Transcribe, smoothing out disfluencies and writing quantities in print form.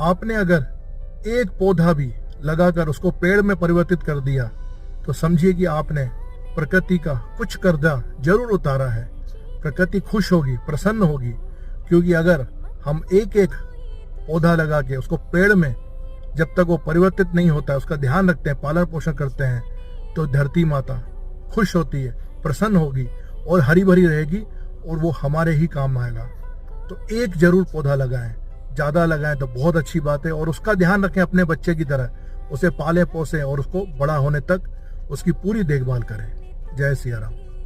आपने अगर एक पौधा भी लगाकर उसको पेड़ में परिवर्तित कर दिया तो समझिए कि आपने प्रकृति का कुछ कर्जा जरूर उतारा है। प्रकृति खुश होगी, प्रसन्न होगी, क्योंकि अगर हम एक एक पौधा लगा के उसको पेड़ में जब तक वो परिवर्तित नहीं होता है उसका ध्यान रखते हैं, पालन पोषण करते हैं, तो धरती माता खुश होती है, प्रसन्न होगी और हरी भरी रहेगी और वो हमारे ही काम आएगा। तो एक जरूर पौधा लगाएं, ज़्यादा लगाएं तो बहुत अच्छी बात है, और उसका ध्यान रखें अपने बच्चे की तरह, उसे पाले पोसें और उसको बड़ा होने तक उसकी पूरी देखभाल करें। जय सिया राम।